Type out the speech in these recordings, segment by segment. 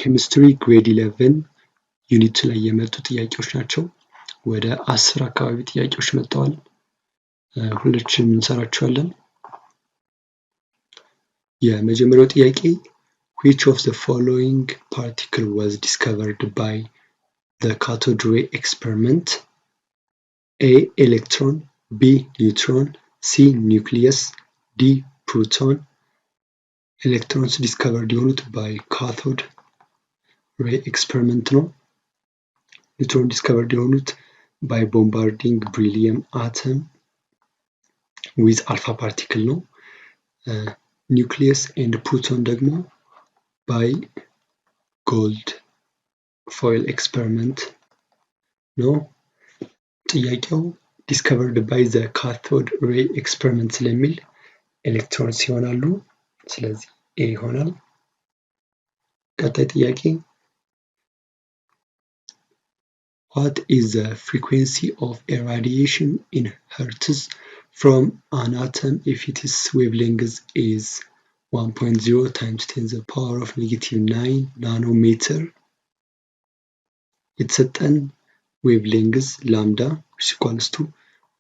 ኬሚስትሪ ግሬድ 11 ዩኒት ላይ የመጡ ጥያቄዎች ናቸው። ወደ 10 አካባቢ ጥያቄዎች መጥተዋል። ሁላችንም እንሰራቸዋለን። የመጀመሪያው ጥያቄ which of the following particle was discovered by the cathode ray experiment? A electron, B neutron, C nucleus, D proton. Electrons discovered የሆኑት by cathode ray experiment ነው። neutron discovered የሆኑት by bombarding beryllium atom with alpha particle ነው። nucleus and proton ደግሞ by gold foil experiment ነው። ጥያቄው discovered by the cathode ray experiment ስለሚል ኤሌክትሮንስ ይሆናሉ። ስለዚህ A ይሆናል። ቀጣይ ጥያቄ what is the frequency of a radiation in hertz from an atom if its wavelength is 1.0 times 10 to the power of -9 nanometer? የተሰጠን wavelength lambda is equals to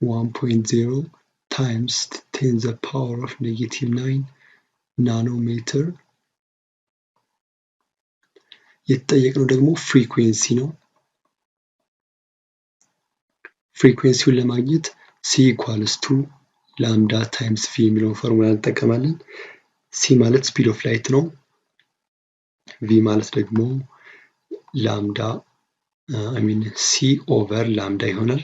1.0 times 10 to the power of -9 nanometer. የተጠየቅነው ደግሞ ፍሪኩዌንሲ ነው። ፍሪኩዌንሲውን ለማግኘት c equals to lambda times v የሚለውን ፎርሙላ እንጠቀማለን። c ማለት speed of light ነው። v ማለት ደግሞ lambda c over lambda ይሆናል።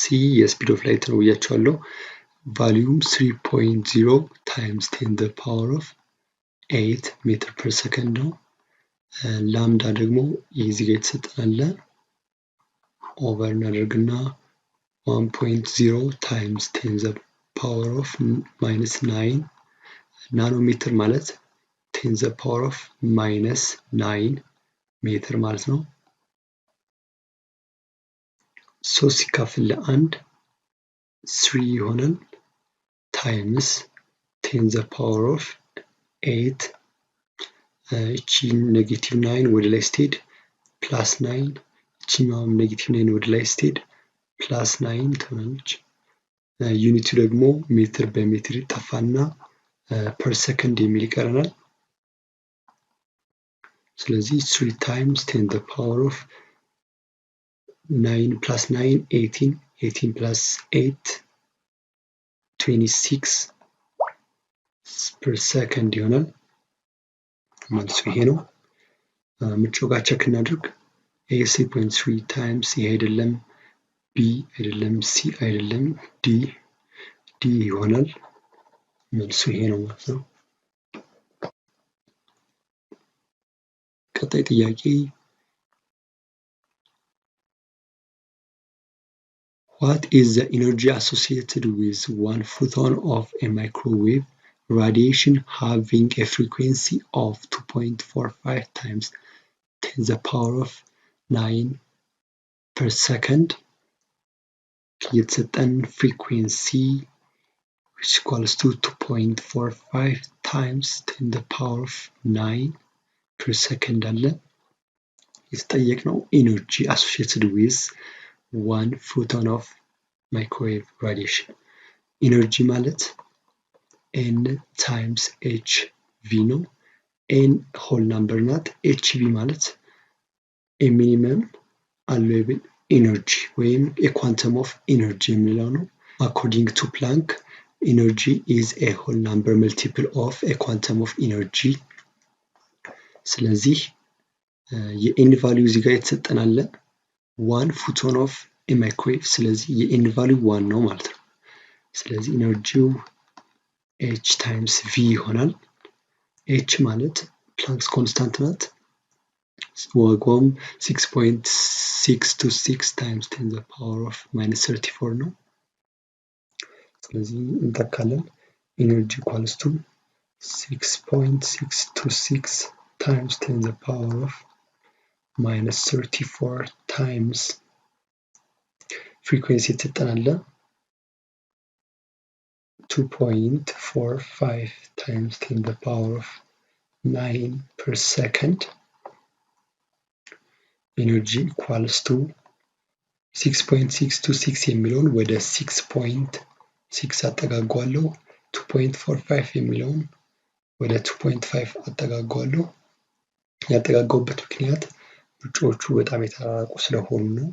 c የspeed of light ነው ብያቸዋለሁ። ቫልዩም 3.0 times 10 to the power of 8 meter per second ነው። ላምዳ ደግሞ እዚህ ጋር የተሰጠናል ኦቨር እናደርግና 1.0 times 10 to the power of -9 ናኖሜትር ማለት 10 to the power of -9 ሜትር ማለት ነው። 3 ሲካፈል ለ1 3 ይሆናል times 10 to the power of 8 እቺ -9 ወደ ላይ ስትሄድ +9 እቺኛውም -9 ወደ ላይ ስትሄድ +9 ትሆናለች። ዩኒቱ ደግሞ ሜትር በሜትር ይጠፋና ፐር ሰከንድ የሚል ይቀረናል። ስለዚህ 3 times 10 to the power of 9 plus 9 18 18 plus 8 26 per second ይሆናል። መልሱ ይሄ ነው። ምርጫው ጋር ቼክ እናድርግ። A 3.3 times ይሄ አይደለም፣ B አይደለም፣ C አይደለም፣ D ይሆናል። መልሱ ይሄ ነው ማለት ነው። ቀጣይ ጥያቄ what is the energy associated with 1 photon of a microwave radiation having a frequency of 2.45 times 10 to the power of 9 per second? የተሰጠን frequency which equals to 2.45 times 10 to the power of 9 per second አለ። የተጠየቅነው energy associated with 1 photon of microwave radiation energy ማለት n times hv ነው። n whole number ናት። hv ማለት a minimum allowable energy ወይም a quantum of energy የሚለው ነው። according to Planck energy is a whole number multiple of a quantum of energy። ስለዚህ የn value እዚህ ጋር የተሰጠን አለ 1 photon of a microwave ስለዚህ የn value 1 ነው ማለት ነው። ስለዚህ ኢነርጂው h times v ይሆናል። h ማለት ፕላንክስ ኮንስታንት ናት። ዋጋውም 6.626 times 10 to the power of -34 ነው። ስለዚህ እንተካለን energy equals to 6.626 times 10 to the power of -34 times frequency የተሰጠናል 2.45 times 10 to the power of 9 per second energy equals to 6.626 የሚለውን ወደ 6.6 አጠጋጓለሁ። 2.45 የሚለውን ወደ 2.5 አጠጋጓለሁ። ያጠጋጋውበት ምክንያት ምርጫዎቹ በጣም የተራራቁ ስለሆኑ ነው።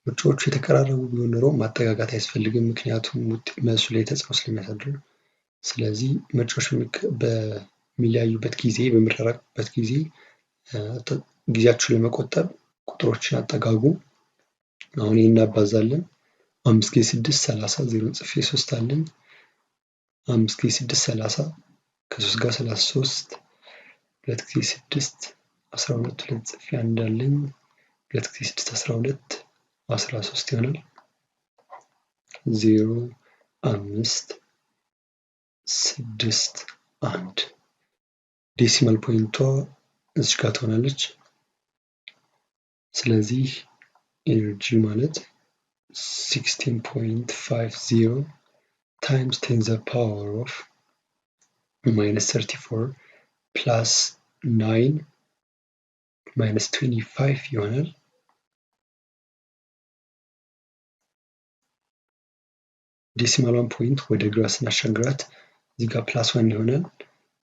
ምርጫዎቹ የተቀራረቡ ቢሆን ኖሮ ማጠጋጋት አያስፈልግም፣ ምክንያቱም መልሱ ላይ ተጽዕኖ ስለሚያሳድር። ስለዚህ ምርጫዎች በሚለያዩበት ጊዜ፣ በሚራራቁበት ጊዜ ጊዜያችሁን ለመቆጠብ ቁጥሮችን አጠጋጉ። አሁን ይህን እናባዛለን። 5 ጊዜ 6 30 0 ጽፌ 3 አለኝ። 5 ጊዜ 6 30 ከ3 ጋር 33 2 ጊዜ 6 12 2 ጽፌ 1 አለኝ። 2 ጊዜ 6 12 13 ይሆናል። 0 5 6 1 ዴሲማል ፖይንቷ እዚህ ጋር ትሆናለች። ስለዚህ ኤነርጂ ማለት 16.50 times 10 the power of minus 34 plus 9 minus 25 ይሆናል። ዴሲማሏን ፖይንት ወደ ግራ ስናሻግራት እዚህ ጋር ፕላስ 1 ይሆናል።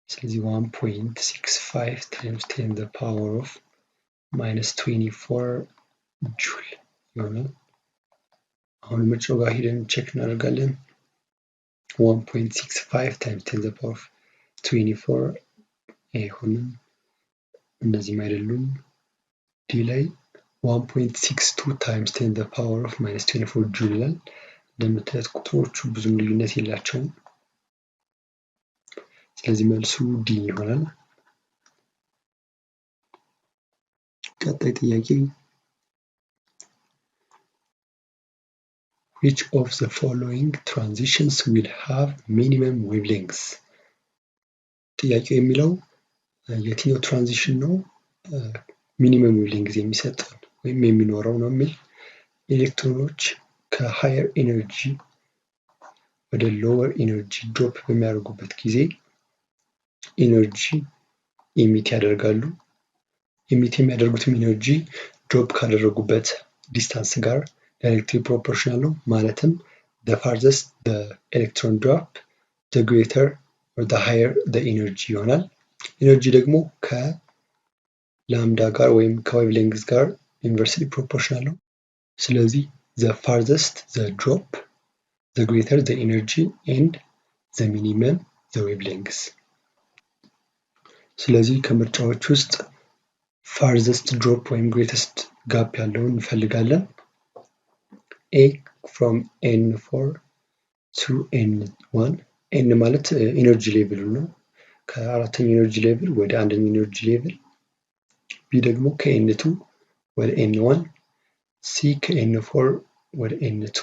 ስለዚህ 1.65 times 10 the power of minus 24 ጁል ይሆናል። አሁን ምርጫው ጋር ሄደን ቼክ እናደርጋለን። 1.65 times 10 the power of 24 አይሆንም፣ እነዚህም አይደሉም። ዲ ላይ 1.62 times 10 the power of minus 24 ጁል ይላል። እንደምታዩት ቁጥሮቹ ብዙም ልዩነት የላቸውም። ስለዚህ መልሱ ዲ ይሆናል። ቀጣይ ጥያቄ which of the following transitions will have minimum wavelengths? ጥያቄው የሚለው የትኛው ትራንዚሽን ነው ሚኒመም ዌቭሌንግዝ የሚሰጠን ወይም የሚኖረው ነው የሚል። ኤሌክትሮኖች ከሃየር ኤነርጂ ወደ ሎወር ኤነርጂ ድሮፕ በሚያደርጉበት ጊዜ ኤነርጂ ኢሚት ያደርጋሉ። ኢሚት የሚያደርጉትም ኤነርጂ ድሮፕ ካደረጉበት ዲስታንስ ጋር ዳይሬክትሊ ፕሮፖርሽናል ነው። ማለትም the farthest the electron drop the greater or the higher the energy ይሆናል። ኤነርጂ ደግሞ ከላምዳ ጋር ወይም ከዌቭሌንግዝ ጋር ኢንቨርስሊ ፕሮፖርሽናል ነው። ስለዚህ the farthest the drop the greater the energy and the minimum the wavelengths። ስለዚህ ከምርጫዎች ውስጥ farthest drop ወይም greatest gap ያለውን እንፈልጋለን። A from N4 to N1 N ማለት ኤነርጂ ሌቭሉ ነው፣ ከአራተኛው ኤነርጂ ሌቭል ወደ አንደኛው ኤነርጂ ሌቭል። B ደግሞ ከN2 ወደ N1፣ C ከN4 ወደ N2፣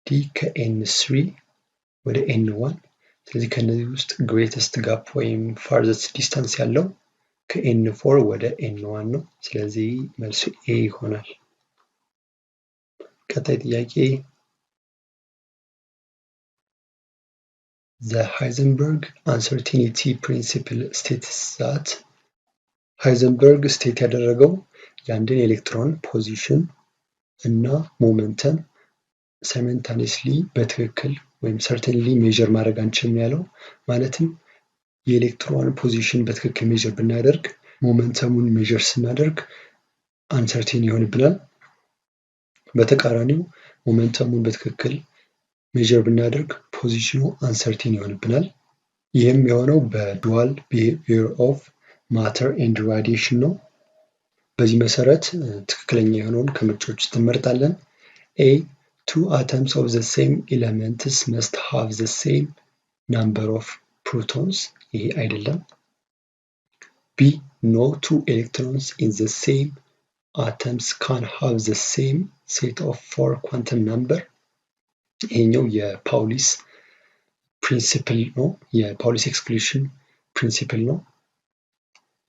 D ከN3 ወደ N1። ስለዚህ ከነዚህ ውስጥ ግሬተስት ጋፕ ወይም ፋርዘስት ዲስታንስ ያለው ከN4 ወደ N1 ነው። ስለዚህ መልሱ A ይሆናል። ቀጣይ ጥያቄ The Heisenberg uncertainty principle states that ሃይዘንበርግ ስቴት ያደረገው የአንድን ኤሌክትሮን ፖዚሽን እና ሞመንተም ሳይመንታኒየስሊ በትክክል ወይም ሰርተንሊ ሜዥር ማድረግ አንችልም ያለው። ማለትም የኤሌክትሮን ፖዚሽን በትክክል ሜዥር ብናደርግ ሞመንተሙን ሜዥር ስናደርግ አንሰርቴን ይሆንብናል። በተቃራኒው ሞመንተሙን በትክክል ሜዥር ብናደርግ ፖዚሽኑ አንሰርቴን ይሆንብናል። ይህም የሆነው በዱዋል ቢሄቪየር ኦፍ ማተር ኤንድ ራዲዬሽን ነው። በዚህ መሰረት ትክክለኛ የሆነውን ከምርጫዎች ውስጥ እንመርጣለን። A two atoms of the same elements must have the same number of protons ይሄ አይደለም። B no two electrons in the same atoms can have the same set of 4 quantum number ይሄኛው የፓውሊስ ፕሪንሲፕል ነው፣ የፓውሊስ ኤክስክሉዥን ፕሪንሲፕል ነው።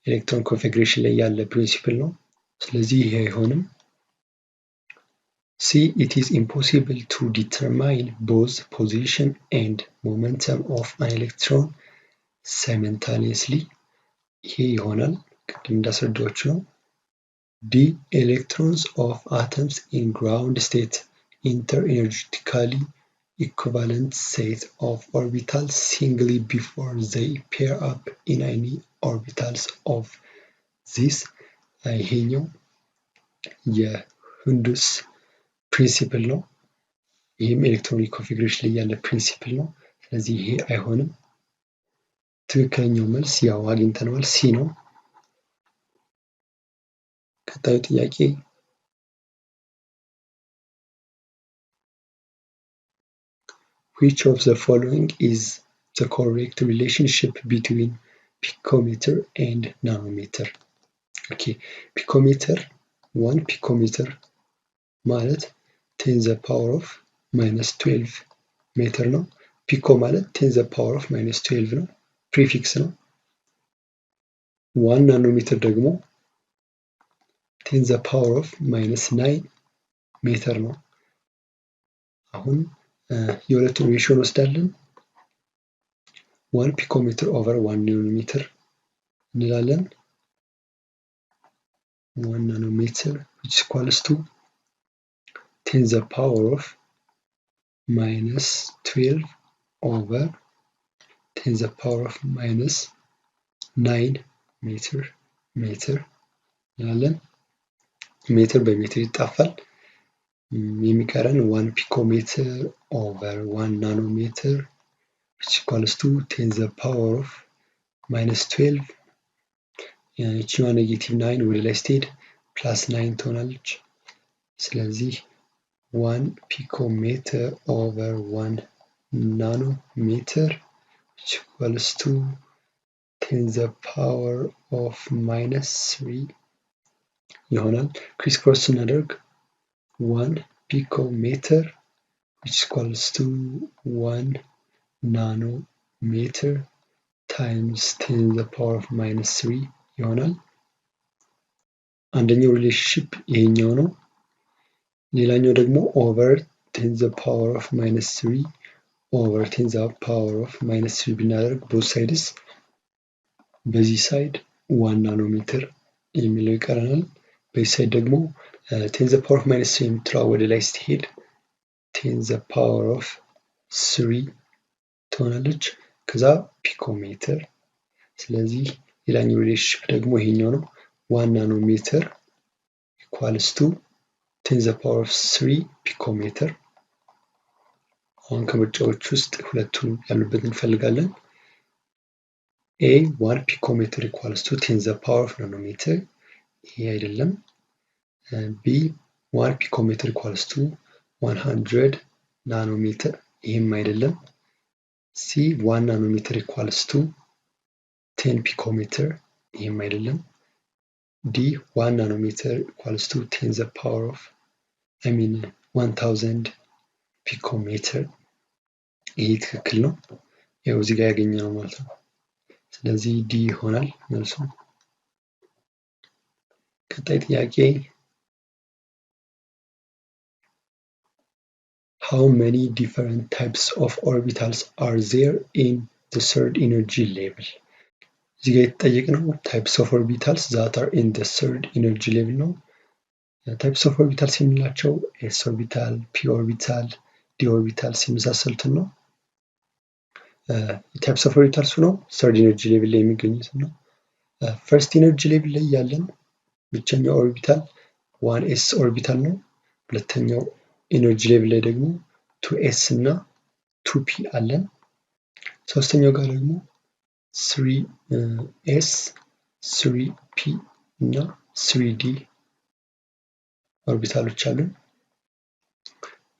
ኤሌክትሮን ኮንፊግሬሽን ላይ ያለ ፕሪንሲፕል ነው። ስለዚህ ይሄ አይሆንም። C it is impossible to determine both position and momentum of an electron simultaneously ይሄ ይሆናል። ቅድም እንዳስረዳችሁ ነው። ዲ electrons of atoms in ground state enter energetically equivalent set of orbitals singly before they pair up in any orbitals of this ይሄኛው የሁንዱስ ፕሪንሲፕል ነው። ይህም ኤሌክትሮኒክ ኮንፊግሬሽን ላይ ያለ ፕሪንሲፕል ነው። ስለዚህ ይሄ አይሆንም። ትክክለኛው መልስ ያው አግኝተነዋል፣ ሲ ነው። ቀጣዩ ጥያቄ which of the following is the correct relationship between picometer and nanometer? ኦኬ picometer 1 picometer ማለት 10 the power of -12 ሜትር ነው። ፒኮ ማለት 10 the power of -12 ነው፣ ፕሪፊክስ ነው። 1 ናኖሜትር ደግሞ 10 the power of -9 ሜትር ነው። አሁን የሁለቱን ሬሽዮ እንወስዳለን። 1 picometer over 1 nanometer እንላለን። 1 nanometer which is equals to 10 the power of -12 over 10 the power of -9 ሜትር እንላለን። ሜትር በሜትር ይጣፋል። የሚቀረን 1 picometer over 1 nanometer which equals to 10 the power of -12 ይቺዋ ኔጌቲቭ 9 ወደ ላይ ስትሄድ +9 ትሆናለች። ስለዚህ 1 picometer over 1 nanometer which equals to 10 the power of -3 ይሆናል። ክሪስ ክሮስ ስናደርግ 1 picometer which equals to 1 nanometer times 10 the power of -3 ይሆናል። አንደኛው ሪሌሽንሺፕ ይሄኛው ነው። ሌላኛው ደግሞ ኦቨር 10 the power of -3 ኦቨር 10 the power of -3 ብናደርግ ቦth ሳይድስ በዚህ ሳይድ 1 ናኖሜትር የሚለው ይቀረናል። በዚህ ሳይድ ደግሞ 10 the power of -3 የምትለዋ ወደ ላይ ስትሄድ 10 the power of 3 ትሆናለች። ከዛ ፒኮሜትር። ስለዚህ ሌላኛው ሪሌሽንሺፕ ደግሞ ይሄኛው ነው። 1 ናኖሜትር ኢኳልስ ቱ 10 the power of 3 ፒኮሜትር። አሁን ከምርጫዎች ውስጥ ሁለቱን ያሉበትን እንፈልጋለን። A 1 picometer equals to 10 the power of nanometer ይሄ አይደለም። B 1 picometer equals to 100 ናኖሜትር ይሄም አይደለም። C 1 ናኖሜትር equals to 10 picometer ይሄም አይደለም። D 1 ናኖሜትር equals to 10 the power of 1000 picometer ይሄ ትክክል ነው። ያው እዚህ ጋር ያገኘነው ማለት ነው። ስለዚህ ዲ ይሆናል መልሱ። ቀጣይ ጥያቄ how many different types of orbitals are there in the third energy level? እዚህ ጋር የተጠየቅነው types of orbitals that are in the third energy level ነው። types of orbitals የምንላቸው s orbital, p orbital, d orbitals የመሳሰሉትን ነው። types of orbitals ነው third energy level ላይ የሚገኙት ነው። first energy level ላይ ያለን ብቸኛው ኦርቢታል 1s ኦርቢታል ነው። ሁለተኛው ኤነርጂ ሌቭል ላይ ደግሞ 2s እና 2p አለን። ሶስተኛው ጋር ደግሞ 3s 3p እና 3d ኦርቢታሎች አሉን።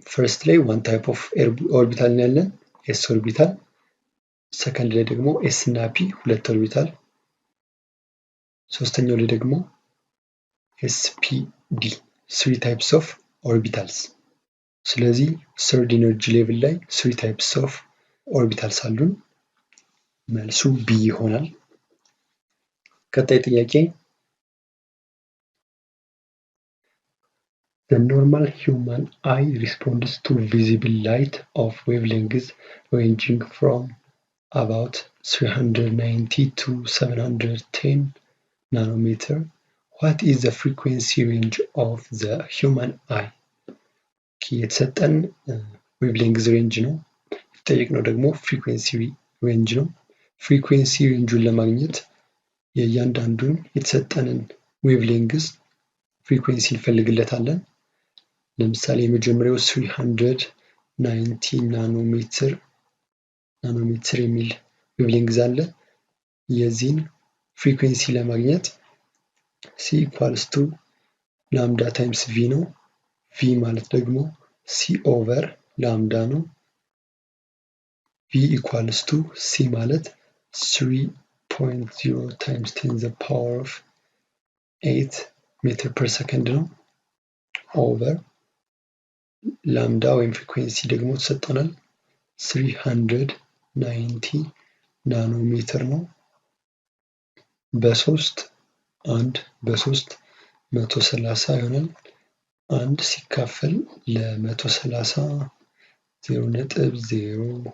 ፈርስት ላይ one type of ኦርቢታል ነው ያለን s ኦርቢታል። ሰከንድ ላይ ደግሞ s እና p ሁለት ኦርቢታል። ሶስተኛው ላይ ደግሞ SPD 3 types of orbitals። ስለዚህ third energy level ላይ 3 types of orbitals አሉን። መልሱ B ይሆናል። ቀጣይ ጥያቄ The normal human eye responds to visible light of wavelengths ranging from about 390 to 710 nanometer. What is the frequency range of the human eye? የተሰጠን ዌቭሌንግዝ ሬንጅ ነው። የተጠየቅነው ደግሞ ፍሪኩዌንሲ ሬንጅ ነው። ፍሪኩዌንሲ ሬንጁን ለማግኘት የእያንዳንዱን የተሰጠንን ዌቭሌንግዝ ፍሪኩዌንሲ እንፈልግለታለን። ለምሳሌ የመጀመሪያው 390 ናኖሜትር የሚል ዌቭሌንግዝ አለ። የዚህን ፍሪኩዌንሲ ለማግኘት C ኢኳልስ ቱ ላምዳ ታይምስ V ነው። V ማለት ደግሞ C ኦቨር ላምዳ ነው። V ኢኳልስ ቱ C ማለት 3.0 ታይምስ 10 ዘ ፓወር ኦፍ 8 ሜትር ፐር ሰከንድ ነው። ኦቨር ላምዳ ወይም ፍሪኩዌንሲ ደግሞ ተሰጠናል 390 ናኖሜትር ነው። በ3 130 ይሆናል። 1 ሲካፈል ለ130 0.000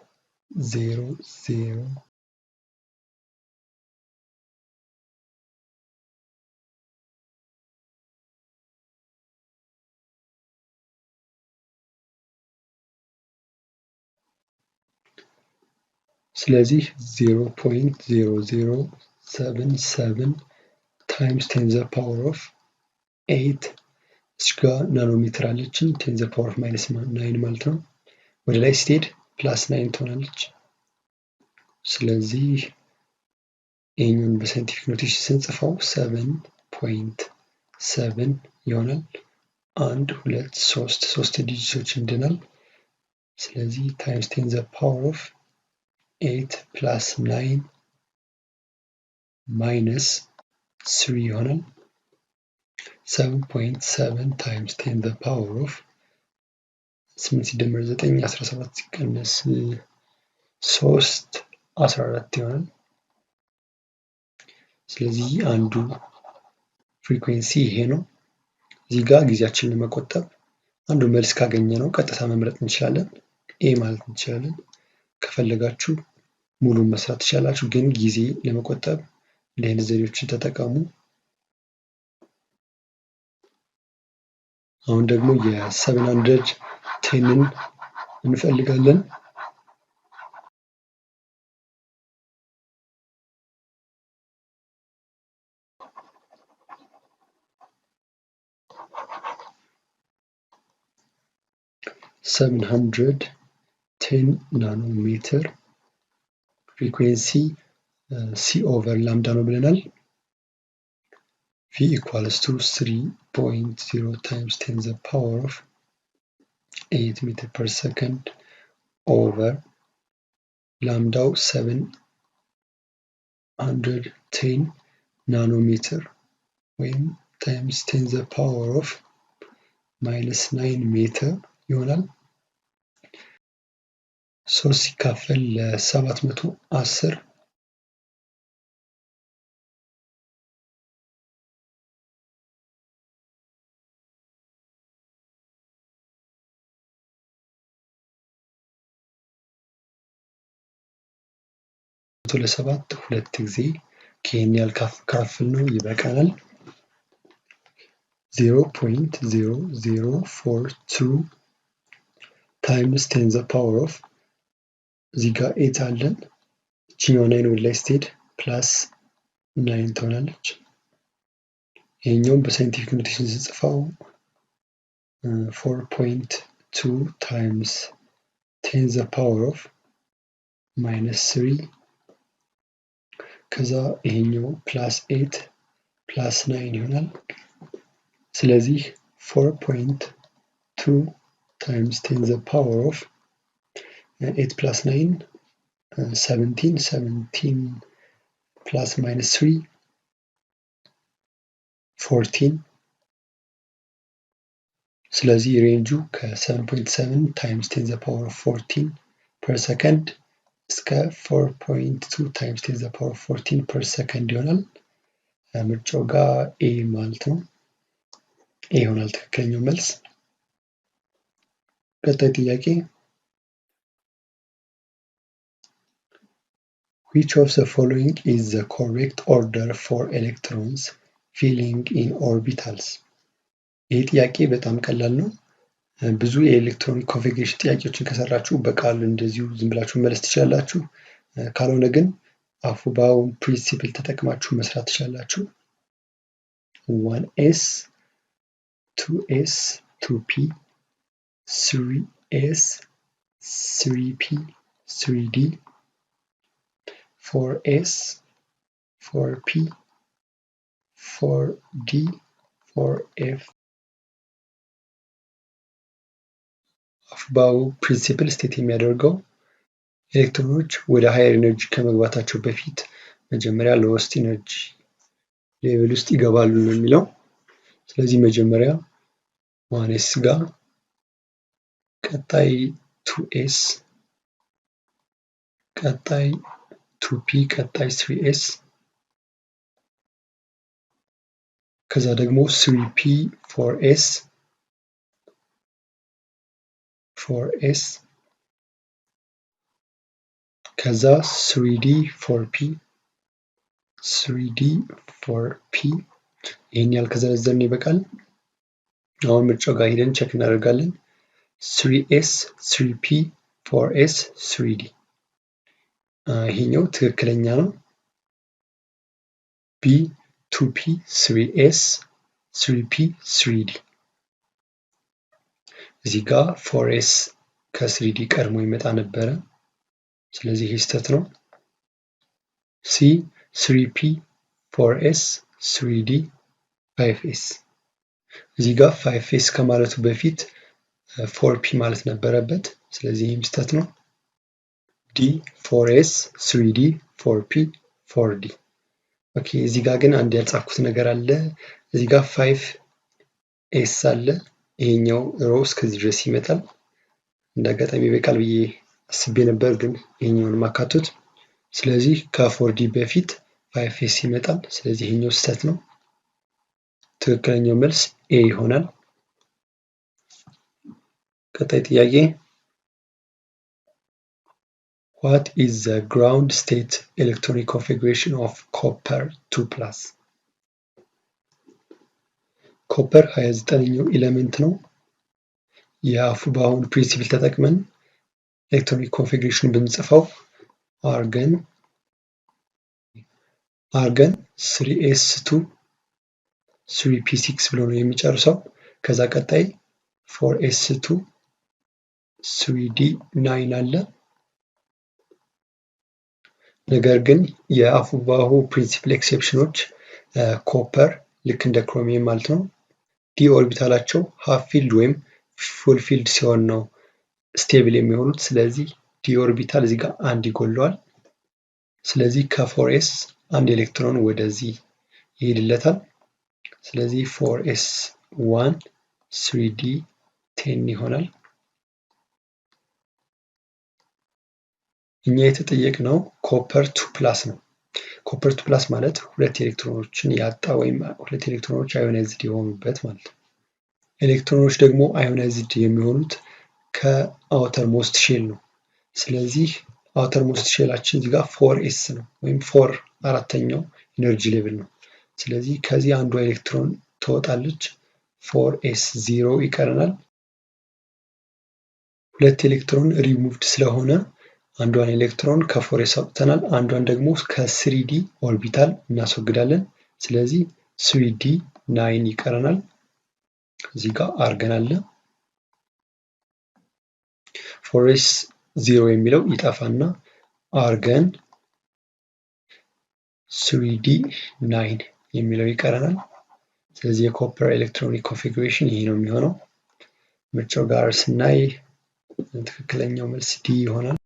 ስለዚህ 0.0077 ታይምስ 10 ዘ ፓወር ኦፍ 8 እዚህ ጋ ናኖሜትር አለችን 10 ዘ ፓወር ኦፍ ማይነስ 9 ማለት ነው። ወደ ላይ ስትሄድ ፕላስ 9 ትሆናለች። ስለዚህ ይህኛውን በሳይንቲፊክ ኖቴሽን ስንጽፈው 7.7 ይሆናል። 1 2 3 ዲጂቶች እንድናል። ስለዚህ ታይምስ 10 ዘ ፓወር ኦፍ 8 ፕላስ 9 ማይነስ 3 ይሆናል። 7.7 ታይምስ 10 ዘ ፓወር ኦፍ 8 ሲደመር 9 17 ሲቀነስ 3 14 ይሆናል። ስለዚህ አንዱ ፍሪኩዌንሲ ይሄ ነው። እዚህ ጋር ጊዜያችንን ለመቆጠብ አንዱ መልስ ካገኘ ነው ቀጥታ መምረጥ እንችላለን። ኤ ማለት እንችላለን። ከፈለጋችሁ ሙሉን መስራት ትችላላችሁ፣ ግን ጊዜ ለመቆጠብ እንዲህ አይነት ዘዴዎችን ተጠቀሙ። አሁን ደግሞ የ710ን እንፈልጋለን። $710 ናኖሜትር ፍሪኩዌንሲ C ኦቨር ላምዳ ነው ብለናል። V equals to 3.0 times 10 the power of 8 meter per second over ላምዳው 710 ናኖሜትር ወይም times 10 the power of minus 9 ሜትር ይሆናል። 3 ሲካፈል ለ710 ለ7 ሁለት ጊዜ ይህን ያህል ካፍል ነው ይበቃናል። 0.0042 ታይምስ 10 the power of እዚህ ጋር 8 አለን። እችኛዋ 9 ወደ ላይ ስትሄድ ፕላስ 9 ትሆናለች። ይሄኛውን በሳይንቲፊክ ኖቴሽን ስጽፈው 4.2 ታይምስ 10 the power of minus 3 ከዛ ይሄኛው ፕላስ 8 ፕላስ 9 ይሆናል። ስለዚህ 4.2 times 10 the power of 8 plus 9 17 plus minus 3 14 ስለዚህ ሬንጁ ከ7.7 times 10 the power of 14 per second እስከ 4.2 times 10 the power of 14 per second ይሆናል። ምርጫው ጋር ኤ ማለት ነው። ኤ ይሆናል ትክክለኛው መልስ። ቀጣይ ጥያቄ which of the following is the correct order for electrons filling in orbitals? ይህ ጥያቄ በጣም ቀላል ነው። ብዙ የኤሌክትሮኒክ ኮንፊግሬሽን ጥያቄዎችን ከሰራችሁ በቃል እንደዚሁ ዝም ብላችሁ መለስ ትችላላችሁ። ካልሆነ ግን አፉባውን ፕሪንሲፕል ተጠቅማችሁ መስራት ትችላላችሁ። 1s 2s 2p 3s 3p 3d 4s 4p 4d 4f አፉባው ፕሪንሲፕል ስቴት የሚያደርገው ኤሌክትሮኖች ወደ ሃየር ኤነርጂ ከመግባታቸው በፊት መጀመሪያ ሎወስት ኢነርጂ ሌቭል ውስጥ ይገባሉ ነው የሚለው። ስለዚህ መጀመሪያ 1s ጋር ቀጣይ 2s ቀጣይ 2p ቀጣይ 3s ከዛ ደግሞ 3p 4s 4s ከዛ 3d 4p 3d 4p ይሄን ያህል ከዘረዘርን ይበቃል። አሁን ምርጫው ጋር ሄደን ቼክ እናደርጋለን። 3s 3p 4s 3d ይሄኛው ትክክለኛ ነው። b 2p 3s 3p 3d እዚህ ጋር 4s ከ3d ቀድሞ ይመጣ ነበረ። ስለዚህ ይሄ ስህተት ነው። c 3p 4s 3d 5s እዚህ ጋር 5s ከማለቱ በፊት 4p ማለት ነበረበት። ስለዚህ ይሄም ስህተት ነው። d 4s 3d 4p 4d ኦኬ። እዚህ ጋር ግን አንድ ያልጻፍኩት ነገር አለ። እዚህ ጋር 5s አለ። ይሄኛው ሮ እስከዚህ ድረስ ይመጣል። እንዳጋጣሚ በቃል ብዬ አስቤ ነበር ግን ይሄኛውን ማካተት። ስለዚህ ከ4d በፊት 5s ይመጣል። ስለዚህ ይሄኛው ስህተት ነው። ትክክለኛው መልስ a ይሆናል። ቀጣይ ጥያቄ What is the ground state electronic configuration of copper 2+? ኮፐር 29ኛው ኤሌመንት ነው። የአፉባውን ፕሪንሲፕል ተጠቅመን ኤሌክትሮኒክ ኮንፊግሬሽን ብንጽፈው አርገን 3s2 3p6 ብሎ ነው የሚጨርሰው። ከዛ ቀጣይ 4s2 3d9 አለ። ነገር ግን የአፉባሁ ፕሪንሲፕል ኤክሴፕሽኖች ኮፐር ልክ እንደ ክሮሚየም ማለት ነው ዲ ኦርቢታላቸው ሃፍ ፊልድ ወይም ፉል ፊልድ ሲሆን ነው ስቴብል የሚሆኑት። ስለዚህ ዲ ኦርቢታል እዚህ ጋር አንድ ይጎለዋል። ስለዚህ ከ4s አንድ ኤሌክትሮን ወደዚህ ይሄድለታል። ስለዚህ 4s1 3d10 ይሆናል። እኛ የተጠየቅነው ኮፐር 2+ ነው። ኮፐር 2+ ማለት ሁለት ኤሌክትሮኖችን ያጣ ወይም ሁለት ኤሌክትሮኖች አዮናይዝድ የሆኑበት ማለት ነው። ኤሌክትሮኖች ደግሞ አዮናይዝድ የሚሆኑት ከአውተር ሞስት ሼል ነው። ስለዚህ አውተር ሞስት ሼላችን እዚህ ጋር 4s ነው ወይም 4 አራተኛው ኢነርጂ ሌቭል ነው። ስለዚህ ከዚህ አንዷ ኤሌክትሮን ትወጣለች። 4s 0 ይቀረናል። ሁለት ኤሌክትሮን ሪሙቭድ ስለሆነ አንዷን ኤሌክትሮን ከ4s አውጥተናል። አንዷን ደግሞ ከ3d ኦርቢታል እናስወግዳለን። ስለዚህ 3d9 ይቀረናል። እዚህ ጋር አርገን አለ። 4s 0 የሚለው ይጠፋና አርገን 3d9 የሚለው ይቀረናል። ስለዚህ የኮፐር ኤሌክትሮኒክ ኮንፊግሬሽን ይሄ ነው የሚሆነው። ምርጫው ጋር ስናይ ትክክለኛው መልስ ዲ ይሆናል።